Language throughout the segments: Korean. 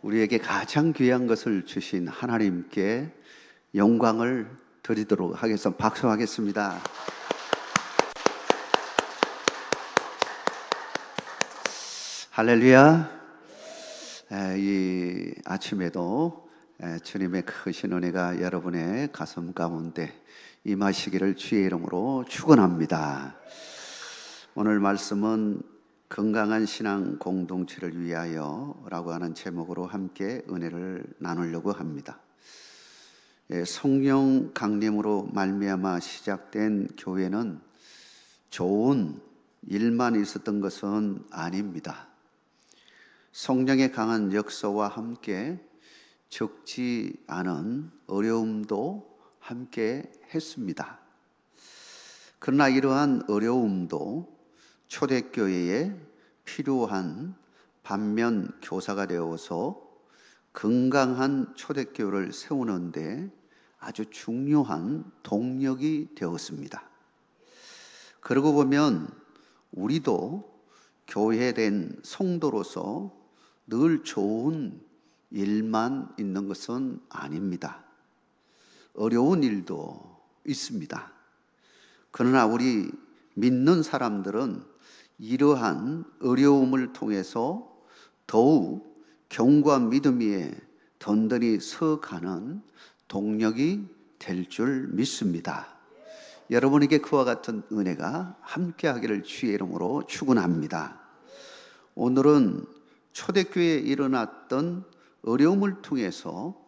우리에게 가장 귀한 것을 주신 하나님께 영광을 드리도록 하겠습니다. 박수하겠습니다. 할렐루야. 이 아침에도 주님의 크신 은혜가 여러분의 가슴 가운데 임하시기를 주의 이름으로 축원합니다. 오늘 말씀은 건강한 신앙 공동체를 위하여 라고 하는 제목으로 함께 은혜를 나누려고 합니다. 성령 강림으로 말미암아 시작된 교회는 좋은 일만 있었던 것은 아닙니다. 성령의 강한 역사와 함께 적지 않은 어려움도 함께 했습니다. 그러나 이러한 어려움도 초대교회에 필요한 반면 교사가 되어서 건강한 초대교회를 세우는데 아주 중요한 동력이 되었습니다. 그러고 보면 우리도 교회된 성도로서 늘 좋은 일만 있는 것은 아닙니다. 어려운 일도 있습니다. 그러나 우리 믿는 사람들은 이러한 어려움을 통해서 더욱 경과 믿음 위에 든든히 서가는 동력이 될 줄 믿습니다. 여러분에게 그와 같은 은혜가 함께하기를 주의 이름으로 축원합니다. 오늘은 초대교회에 일어났던 어려움을 통해서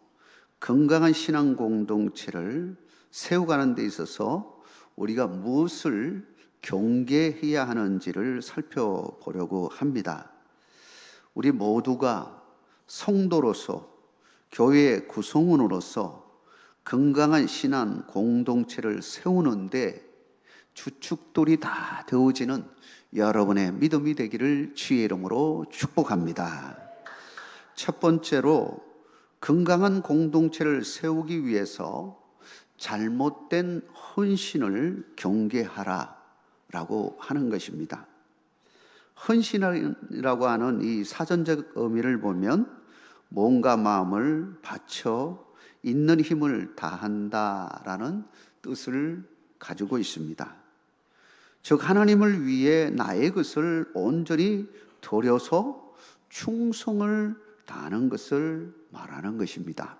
건강한 신앙 공동체를 세워가는 데 있어서 우리가 무엇을 경계해야 하는지를 살펴보려고 합니다. 우리 모두가 성도로서 교회의 구성원으로서 건강한 신앙 공동체를 세우는데 주축돌이 다 되어지는 여러분의 믿음이 되기를 주의 이름으로 축복합니다. 첫 번째로 건강한 공동체를 세우기 위해서 잘못된 헌신을 경계하라 라고 하는 것입니다. 헌신이라고 하는 이 사전적 의미를 보면 몸과 마음을 바쳐 있는 힘을 다한다라는 뜻을 가지고 있습니다. 즉 하나님을 위해 나의 것을 온전히 들여서 충성을 다하는 것을 말하는 것입니다.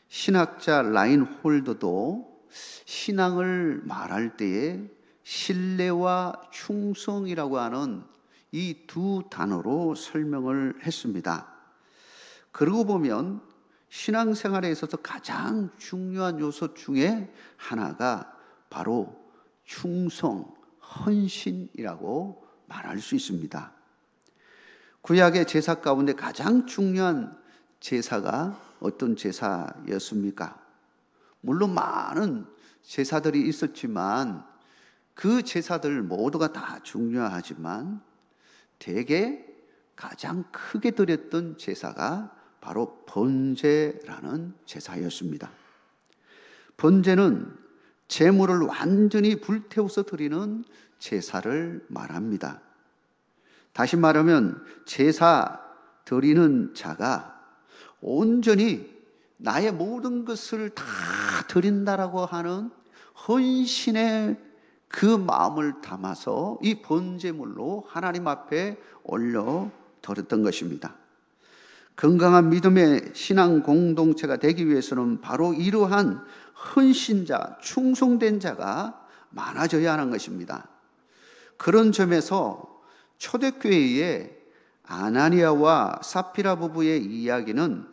신학자 라인홀드도 신앙을 말할 때에 신뢰와 충성이라고 하는 이 두 단어로 설명을 했습니다. 그러고 보면 신앙생활에 있어서 가장 중요한 요소 중에 하나가 바로 충성, 헌신이라고 말할 수 있습니다. 구약의 제사 가운데 가장 중요한 제사가 어떤 제사였습니까? 물론 많은 제사들이 있었지만 그 제사들 모두가 다 중요하지만 대개 가장 크게 드렸던 제사가 바로 번제라는 제사였습니다. 번제는 제물을 완전히 불태워서 드리는 제사를 말합니다. 다시 말하면 제사 드리는 자가 온전히 나의 모든 것을 다 드린다라고 하는 헌신의 그 마음을 담아서 이 번제물로 하나님 앞에 올려 드렸던 것입니다. 건강한 믿음의 신앙 공동체가 되기 위해서는 바로 이러한 헌신자, 충성된 자가 많아져야 하는 것입니다. 그런 점에서 초대교회의 아나니아와 사피라 부부의 이야기는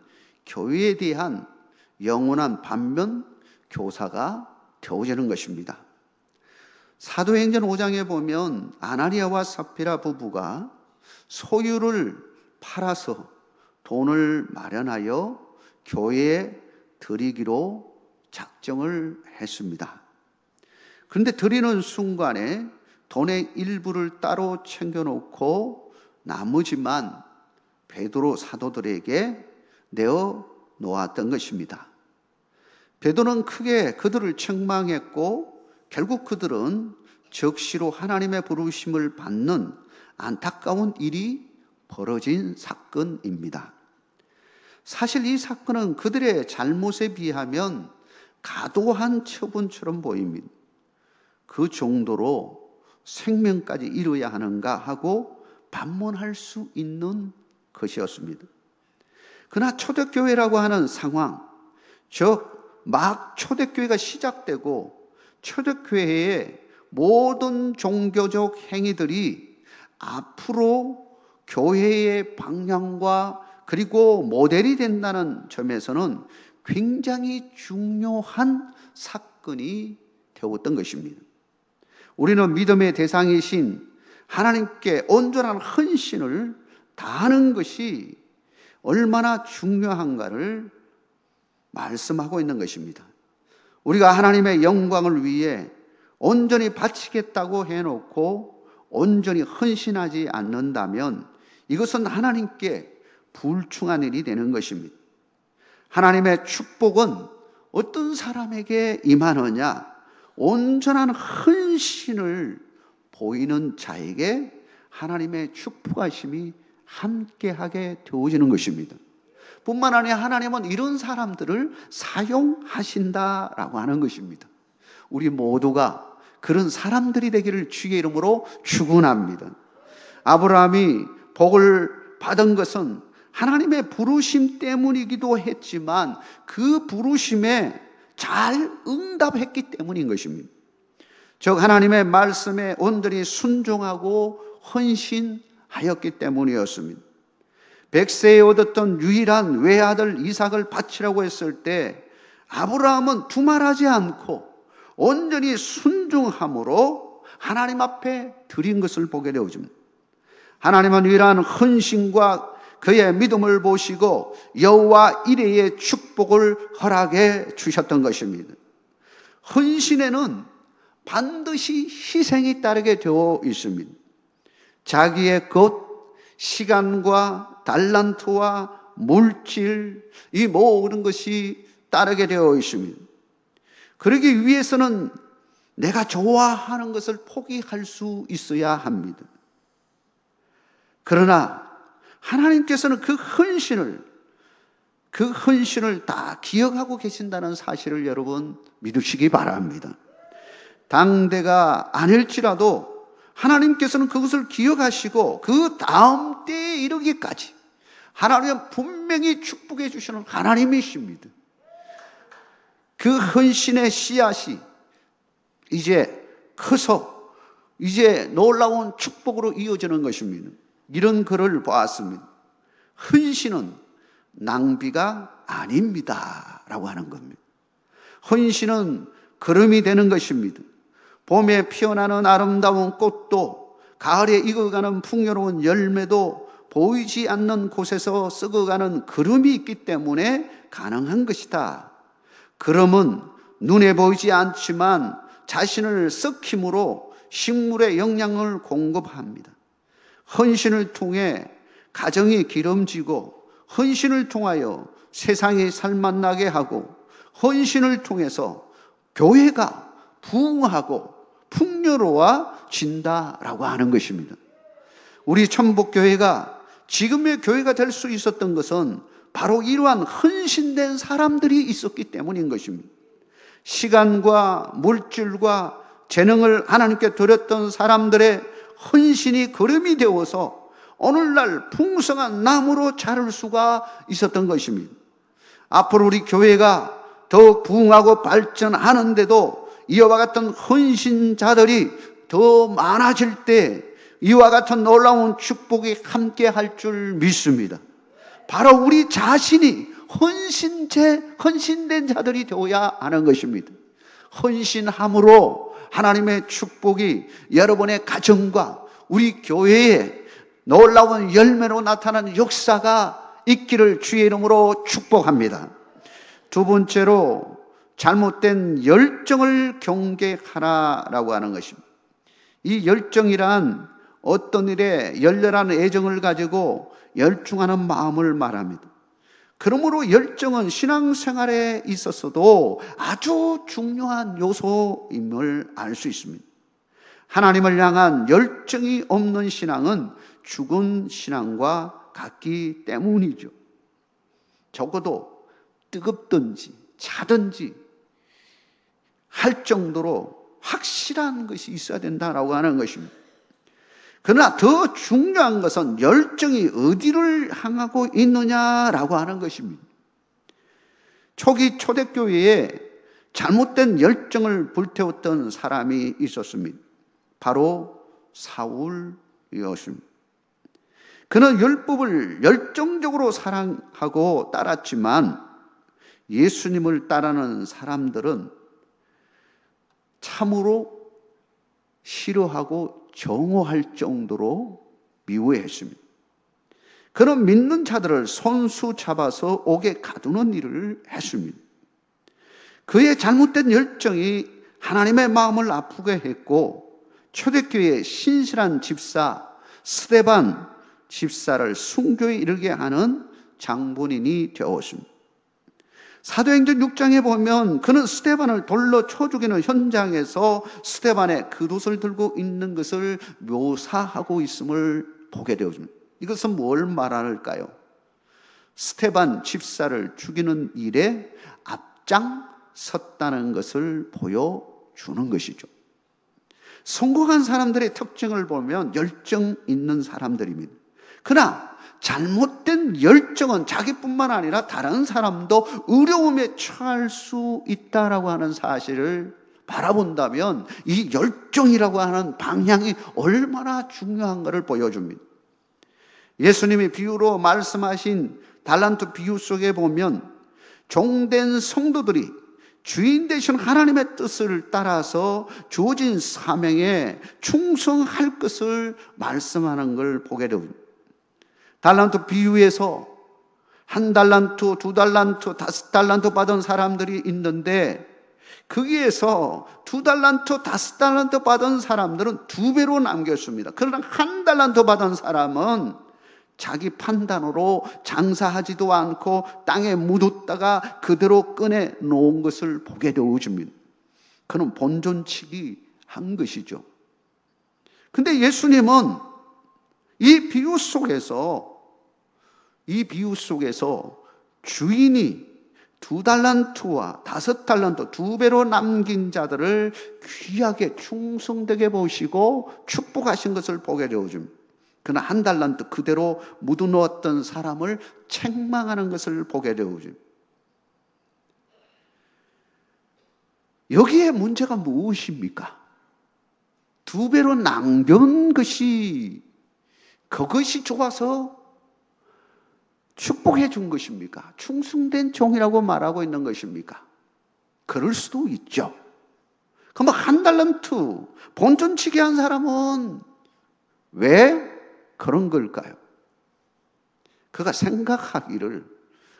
교회에 대한 영원한 반면 교사가 되어지는 것입니다. 사도행전 5장에 보면 아나니아와 사피라 부부가 소유를 팔아서 돈을 마련하여 교회에 드리기로 작정을 했습니다. 그런데 드리는 순간에 돈의 일부를 따로 챙겨놓고 나머지만 베드로 사도들에게 내어 놓았던 것입니다. 베드로는 크게 그들을 책망했고 결국 그들은 적시로 하나님의 부르심을 받는 안타까운 일이 벌어진 사건입니다. 사실 이 사건은 그들의 잘못에 비하면 과도한 처분처럼 보입니다. 그 정도로 생명까지 잃어야 하는가 하고 반문할 수 있는 것이었습니다. 그러나 초대교회라고 하는 상황, 즉 막 초대교회가 시작되고 초대교회의 모든 종교적 행위들이 앞으로 교회의 방향과 그리고 모델이 된다는 점에서는 굉장히 중요한 사건이 되었던 것입니다. 우리는 믿음의 대상이신 하나님께 온전한 헌신을 다하는 것이 얼마나 중요한가를 말씀하고 있는 것입니다. 우리가 하나님의 영광을 위해 온전히 바치겠다고 해놓고 온전히 헌신하지 않는다면 이것은 하나님께 불충한 일이 되는 것입니다. 하나님의 축복은 어떤 사람에게 임하느냐? 온전한 헌신을 보이는 자에게 하나님의 축복하심이 함께하게 되어지는 것입니다. 뿐만 아니라 하나님은 이런 사람들을 사용하신다라고 하는 것입니다. 우리 모두가 그런 사람들이 되기를 주의 이름으로 축원합니다. 아브라함이 복을 받은 것은 하나님의 부르심 때문이기도 했지만 그 부르심에 잘 응답했기 때문인 것입니다. 즉 하나님의 말씀에 온전히 순종하고 헌신하였기 때문이었습니다. 백세에 얻었던 유일한 외아들 이삭을 바치라고 했을 때 아브라함은 두말하지 않고 온전히 순종함으로 하나님 앞에 드린 것을 보게 되어집니다. 하나님은 유일한 헌신과 그의 믿음을 보시고 여호와 이레의 축복을 허락해 주셨던 것입니다. 헌신에는 반드시 희생이 따르게 되어 있습니다. 자기의 것, 시간과 달란트와 물질, 이 모든 것이 따르게 되어 있습니다. 그러기 위해서는 내가 좋아하는 것을 포기할 수 있어야 합니다. 그러나 하나님께서는 그 헌신을 다 기억하고 계신다는 사실을 여러분 믿으시기 바랍니다. 당대가 아닐지라도 하나님께서는 그것을 기억하시고 그 다음 때에 이르기까지 하나님은 분명히 축복해 주시는 하나님이십니다. 그 헌신의 씨앗이 이제 커서 이제 놀라운 축복으로 이어지는 것입니다. 이런 글을 보았습니다. 헌신은 낭비가 아닙니다 라고 하는 겁니다. 헌신은 걸음이 되는 것입니다. 봄에 피어나는 아름다운 꽃도 가을에 익어가는 풍요로운 열매도 보이지 않는 곳에서 썩어가는 걸음이 있기 때문에 가능한 것이다. 걸음은 눈에 보이지 않지만 자신을 썩힘으로 식물에 영양을 공급합니다. 헌신을 통해 가정이 기름지고 헌신을 통하여 세상이 살맛나게 하고 헌신을 통해서 교회가 부흥하고 풍요로워진다라고 하는 것입니다. 우리 천복교회가 지금의 교회가 될 수 있었던 것은 바로 이러한 헌신된 사람들이 있었기 때문인 것입니다. 시간과 물질과 재능을 하나님께 드렸던 사람들의 헌신이 걸음이 되어서 오늘날 풍성한 나무로 자랄 수가 있었던 것입니다. 앞으로 우리 교회가 더 부흥하고 발전하는데도 이와 같은 헌신자들이 더 많아질 때 이와 같은 놀라운 축복이 함께 할 줄 믿습니다. 바로 우리 자신이 헌신된 자들이 되어야 하는 것입니다. 헌신함으로 하나님의 축복이 여러분의 가정과 우리 교회에 놀라운 열매로 나타나는 역사가 있기를 주의 이름으로 축복합니다. 두 번째로 잘못된 열정을 경계하라라고 하는 것입니다. 이 열정이란 어떤 일에 열렬한 애정을 가지고 열중하는 마음을 말합니다. 그러므로 열정은 신앙생활에 있어서도 아주 중요한 요소임을 알 수 있습니다. 하나님을 향한 열정이 없는 신앙은 죽은 신앙과 같기 때문이죠. 적어도 뜨겁든지 차든지 할 정도로 확실한 것이 있어야 된다라고 하는 것입니다. 그러나 더 중요한 것은 열정이 어디를 향하고 있느냐라고 하는 것입니다. 초기 초대교회에 잘못된 열정을 불태웠던 사람이 있었습니다. 바로 사울이었습니다. 그는 율법을 열정적으로 사랑하고 따랐지만 예수님을 따르는 사람들은 참으로 싫어하고 정오할 정도로 미워했습니다. 그는 믿는 자들을 손수 잡아서 옥에 가두는 일을 했습니다. 그의 잘못된 열정이 하나님의 마음을 아프게 했고 초대교회의 신실한 집사 스데반 집사를 순교에 이르게 하는 장본인이 되었습니다. 사도행전 6장에 보면 그는 스데반을 돌로 쳐 죽이는 현장에서 스데반의 그릇을 들고 있는 것을 묘사하고 있음을 보게 되었습니다. 이것은 뭘 말할까요? 스데반 집사를 죽이는 일에 앞장섰다는 것을 보여주는 것이죠. 성공한 사람들의 특징을 보면 열정 있는 사람들입니다. 그러나 잘못된 열정은 자기뿐만 아니라 다른 사람도 어려움에 처할 수 있다라고 하는 사실을 바라본다면 이 열정이라고 하는 방향이 얼마나 중요한가를 보여줍니다. 예수님이 비유로 말씀하신 달란트 비유 속에 보면 종된 성도들이 주인 되신 하나님의 뜻을 따라서 주어진 사명에 충성할 것을 말씀하는 걸 보게 됩니다. 달란트 비유에서 1달란트, 2달란트, 5달란트 받은 사람들이 있는데 거기에서 2달란트, 5달란트 받은 사람들은 2배로 남겼습니다. 그러나 1달란트 받은 사람은 자기 판단으로 장사하지도 않고 땅에 묻었다가 그대로 꺼내 놓은 것을 보게 되어집니다. 그는 본전치기 한 것이죠. 근데 예수님은 이 비유 속에서 주인이 2달란트와 5달란트 2배로 남긴 자들을 귀하게 충성되게 보시고 축복하신 것을 보게 되어집니다. 그러나 1달란트 그대로 묻어놓았던 사람을 책망하는 것을 보게 되어집니다. 여기에 문제가 무엇입니까? 2배로 남긴 것이 그것이 좋아서 축복해 준 것입니까? 충성된 종이라고 말하고 있는 것입니까? 그럴 수도 있죠. 그럼 1달란트 본전치기 한 사람은 왜 그런 걸까요? 그가 생각하기를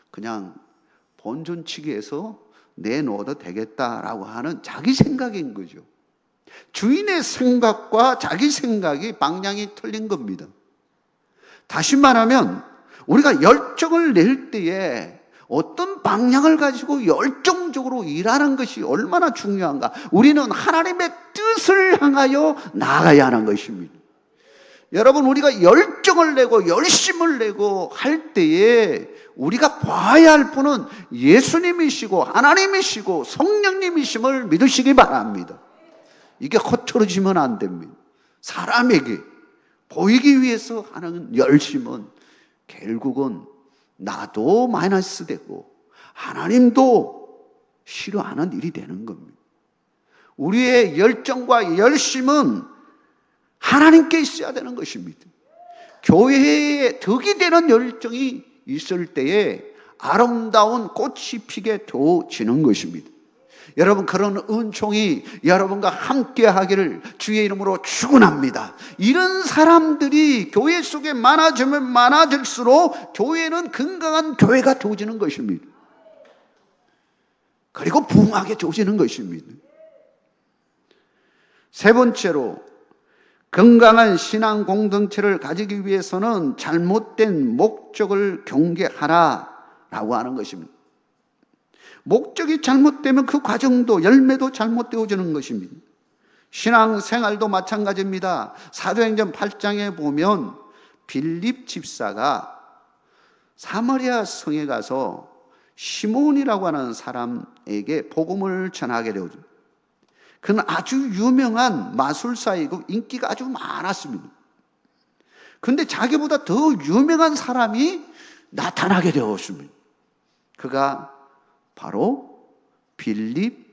그냥 본전치기해서 내놓아도 되겠다라고 하는 자기 생각인 거죠. 주인의 생각과 자기 생각이 방향이 틀린 겁니다. 다시 말하면 우리가 열정을 낼 때에 어떤 방향을 가지고 열정적으로 일하는 것이 얼마나 중요한가. 우리는 하나님의 뜻을 향하여 나아가야 하는 것입니다. 여러분, 우리가 열정을 내고 열심을 내고 할 때에 우리가 봐야 할 분은 예수님이시고 하나님이시고 성령님이심을 믿으시기 바랍니다. 이게 허투루지면 안 됩니다. 사람에게 보이기 위해서 하는 열심은 결국은 나도 마이너스 되고 하나님도 싫어하는 일이 되는 겁니다. 우리의 열정과 열심은 하나님께 있어야 되는 것입니다. 교회에 덕이 되는 열정이 있을 때에 아름다운 꽃이 피게 되어지는 것입니다. 여러분, 그런 은총이 여러분과 함께 하기를 주의 이름으로 축원합니다. 이런 사람들이 교회 속에 많아지면 많아질수록 교회는 건강한 교회가 되어지는 것입니다. 그리고 부흥하게 되어지는 것입니다. 세 번째로, 건강한 신앙 공동체를 가지기 위해서는 잘못된 목적을 경계하라라고 하는 것입니다. 목적이 잘못되면 그 과정도 열매도 잘못되어지는 것입니다. 신앙생활도 마찬가지입니다. 사도행전 8장에 보면 빌립 집사가 사마리아 성에 가서 시몬이라고 하는 사람에게 복음을 전하게 되었죠. 그는 아주 유명한 마술사이고 인기가 아주 많았습니다. 그런데 자기보다 더 유명한 사람이 나타나게 되었습니다. 그가 바로 빌립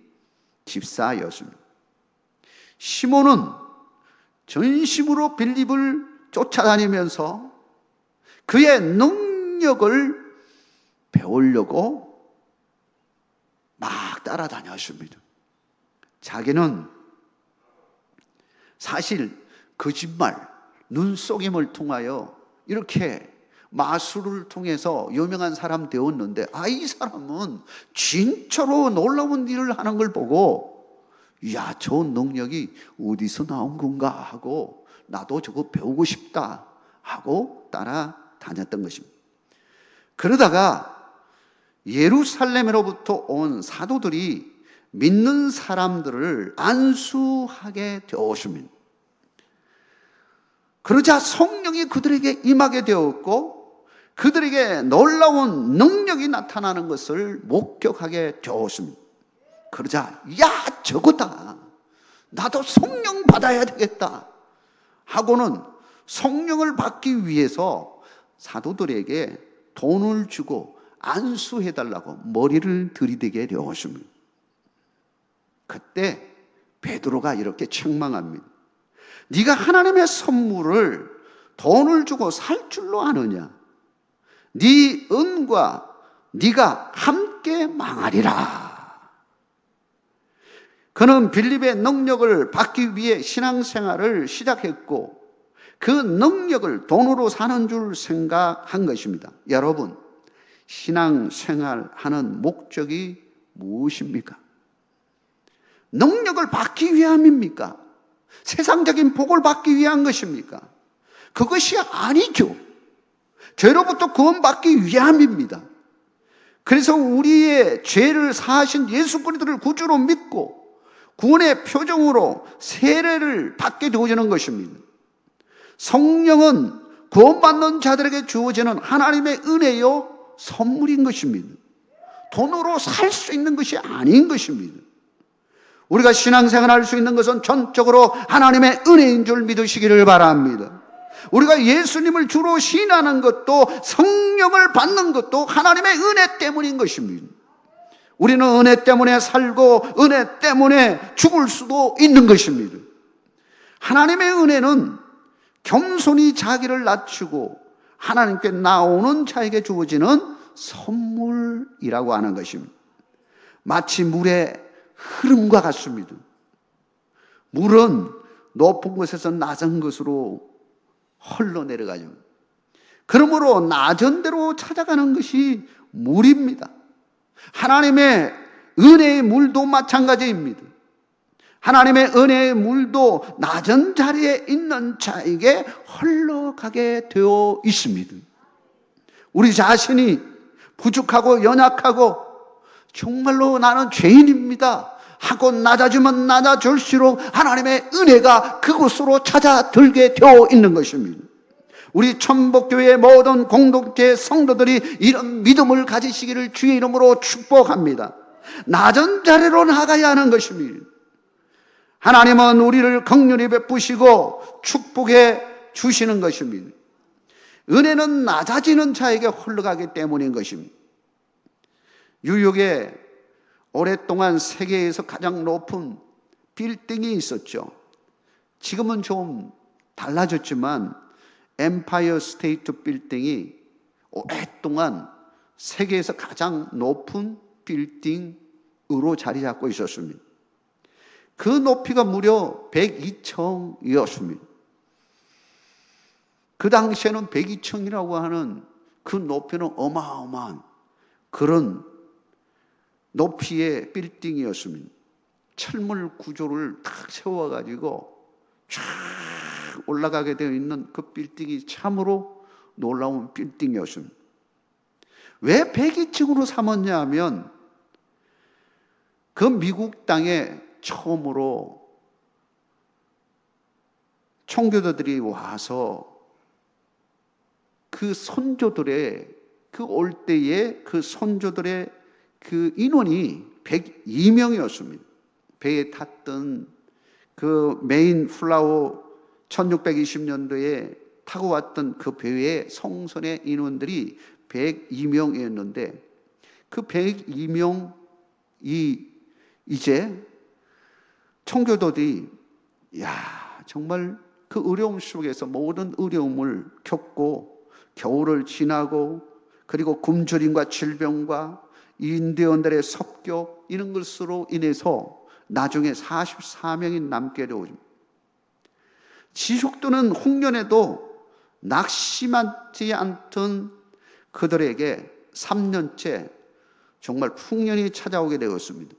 집사였습니다. 시몬은 전심으로 빌립을 쫓아다니면서 그의 능력을 배우려고 막 따라다녔습니다. 자기는 사실 거짓말, 눈속임을 통하여 이렇게 마술을 통해서 유명한 사람 되었는데, 이 사람은 진짜로 놀라운 일을 하는 걸 보고, 이야, 저 능력이 어디서 나온 건가 하고 나도 저거 배우고 싶다 하고 따라다녔던 것입니다. 그러다가 예루살렘으로부터 온 사도들이 믿는 사람들을 안수하게 되었습니다. 그러자 성령이 그들에게 임하게 되었고 그들에게 놀라운 능력이 나타나는 것을 목격하게 되었습니다. 그러자 야, 저거다, 나도 성령 받아야 되겠다 하고는 성령을 받기 위해서 사도들에게 돈을 주고 안수해달라고 머리를 들이대게 되었습니다. 그때 베드로가 이렇게 책망합니다. 네가 하나님의 선물을 돈을 주고 살 줄로 아느냐? 네 은과 네가 함께 망하리라. 그는 빌립의 능력을 받기 위해 신앙생활을 시작했고 그 능력을 돈으로 사는 줄 생각한 것입니다. 여러분, 신앙생활하는 목적이 무엇입니까? 능력을 받기 위함입니까? 세상적인 복을 받기 위한 것입니까? 그것이 아니죠. 죄로부터 구원받기 위함입니다. 그래서 우리의 죄를 사하신 예수 그리스도를 구주로 믿고 구원의 표정으로 세례를 받게 되어지는 것입니다. 성령은 구원받는 자들에게 주어지는 하나님의 은혜요 선물인 것입니다. 돈으로 살 수 있는 것이 아닌 것입니다. 우리가 신앙생활할 수 있는 것은 전적으로 하나님의 은혜인 줄 믿으시기를 바랍니다. 우리가 예수님을 주로 신하는 것도 성령을 받는 것도 하나님의 은혜 때문인 것입니다. 우리는 은혜 때문에 살고 은혜 때문에 죽을 수도 있는 것입니다. 하나님의 은혜는 겸손히 자기를 낮추고 하나님께 나오는 자에게 주어지는 선물이라고 하는 것입니다. 마치 물의 흐름과 같습니다. 물은 높은 곳에서 낮은 곳으로 흘러내려가죠. 그러므로 낮은 데로 찾아가는 것이 물입니다. 하나님의 은혜의 물도 마찬가지입니다. 하나님의 은혜의 물도 낮은 자리에 있는 자에게 흘러가게 되어 있습니다. 우리 자신이 부족하고 연약하고 정말로 나는 죄인입니다 하고 낮아지면 낮아질수록 하나님의 은혜가 그곳으로 찾아들게 되어 있는 것입니다. 우리 천복교회의 모든 공동체 성도들이 이런 믿음을 가지시기를 주의 이름으로 축복합니다. 낮은 자리로 나가야 하는 것입니다. 하나님은 우리를 긍휼히 베푸시고 축복해 주시는 것입니다. 은혜는 낮아지는 자에게 흘러가기 때문인 것입니다. 뉴욕에 오랫동안 세계에서 가장 높은 빌딩이 있었죠. 지금은 좀 달라졌지만 엠파이어 스테이트 빌딩이 오랫동안 세계에서 가장 높은 빌딩으로 자리 잡고 있었습니다. 그 높이가 무려 102층이었습니다. 그 당시에는 102층이라고 하는 그 높이는 어마어마한 그런 높이의 빌딩이었습니다. 철물 구조를 탁 세워가지고 쫙 올라가게 되어 있는 그 빌딩이 참으로 놀라운 빌딩이었습니다. 왜 102층으로 삼았냐 하면 그 미국 땅에 처음으로 청교도들이 와서 그 선조들의 그 올 때에 그 선조들의 그 인원이 102명이었습니다. 배에 탔던 그 메인 플라워 1620년도에 타고 왔던 그 배의 성선의 인원들이 102명이었는데 그 102명이 이제 청교도들이 정말 그 어려움 속에서 모든 어려움을 겪고 겨울을 지나고 그리고 굶주림과 질병과 인대원들의 섭격 이런 것으로 인해서 나중에 44명이 남게 되어집니다. 지속되는 홍련에도 낙심하지 않던 그들에게 3년째 정말 풍년이 찾아오게 되었습니다.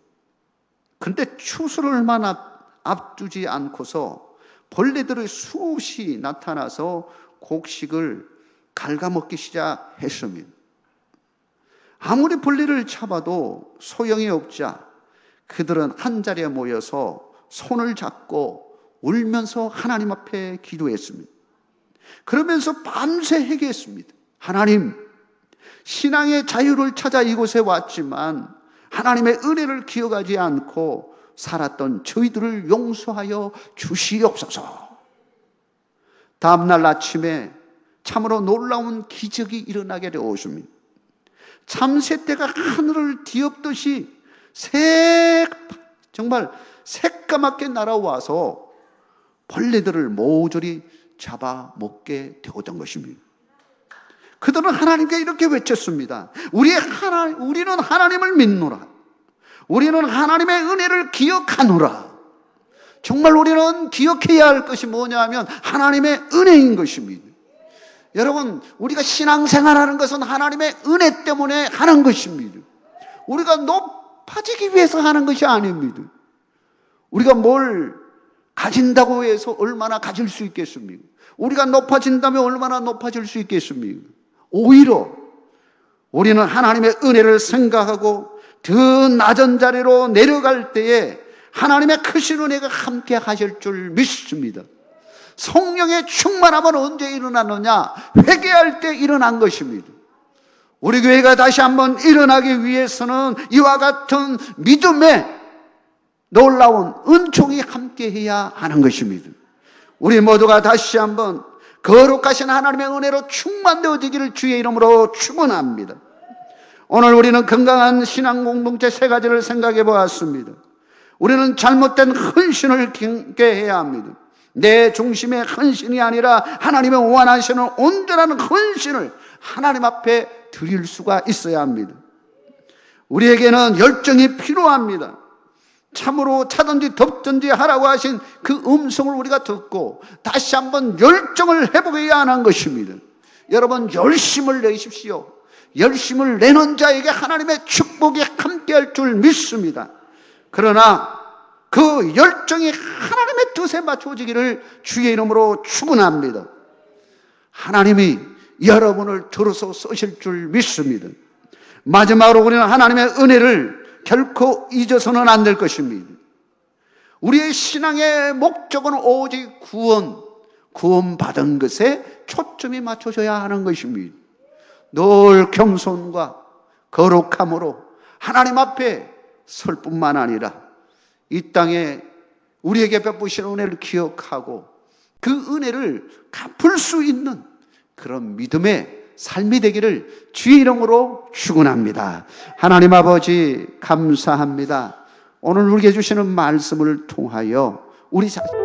그런데 추수를 얼마 앞두지 않고서 벌레들의 수없이 나타나서 곡식을 갉아먹기 시작했습니다. 아무리 벌레를 잡아도 소용이 없자 그들은 한자리에 모여서 손을 잡고 울면서 하나님 앞에 기도했습니다. 그러면서 밤새 회개했습니다. 하나님, 신앙의 자유를 찾아 이곳에 왔지만 하나님의 은혜를 기억하지 않고 살았던 저희들을 용서하여 주시옵소서. 다음날 아침에 참으로 놀라운 기적이 일어나게 되었습니다. 참새떼가 하늘을 뒤엎듯이 정말 새까맣게 날아와서 벌레들을 모조리 잡아먹게 되었던 것입니다. 그들은 하나님께 이렇게 외쳤습니다. 우리는 하나님을 믿노라. 우리는 하나님의 은혜를 기억하노라. 정말 우리는 기억해야 할 것이 뭐냐 하면 하나님의 은혜인 것입니다. 여러분, 우리가 신앙생활하는 것은 하나님의 은혜 때문에 하는 것입니다. 우리가 높아지기 위해서 하는 것이 아닙니다. 우리가 뭘 가진다고 해서 얼마나 가질 수 있겠습니까? 우리가 높아진다면 얼마나 높아질 수 있겠습니까? 오히려 우리는 하나님의 은혜를 생각하고 더 낮은 자리로 내려갈 때에 하나님의 크신 은혜가 함께 하실 줄 믿습니다. 성령의 충만함은 언제 일어나느냐? 회개할 때 일어난 것입니다. 우리 교회가 다시 한번 일어나기 위해서는 이와 같은 믿음의 놀라운 은총이 함께해야 하는 것입니다. 우리 모두가 다시 한번 거룩하신 하나님의 은혜로 충만되어지기를 주의 이름으로 축원합니다. 오늘 우리는 건강한 신앙 공동체 세 가지를 생각해 보았습니다. 우리는 잘못된 헌신을 경계해야 합니다. 내 중심의 헌신이 아니라 하나님의 원하시는 온전한 헌신을 하나님 앞에 드릴 수가 있어야 합니다. 우리에게는 열정이 필요합니다. 참으로 차든지 덥든지 하라고 하신 그 음성을 우리가 듣고 다시 한번 열정을 회복해야 하는 것입니다. 여러분, 열심을 내십시오. 열심을 내는 자에게 하나님의 축복이 함께할 줄 믿습니다. 그러나 그 열정이 하나님의 뜻에 맞춰지기를 주의 이름으로 축원합니다. 하나님이 여러분을 들어서 쓰실 줄 믿습니다. 마지막으로 우리는 하나님의 은혜를 결코 잊어서는 안 될 것입니다. 우리의 신앙의 목적은 오직 구원받은 것에 초점이 맞춰져야 하는 것입니다. 늘 겸손과 거룩함으로 하나님 앞에 설 뿐만 아니라 이 땅에 우리에게 베푸신 은혜를 기억하고 그 은혜를 갚을 수 있는 그런 믿음의 삶이 되기를 주의 이름으로 축원합니다. 하나님 아버지 감사합니다. 오늘 우리에게 주시는 말씀을 통하여 우리 자신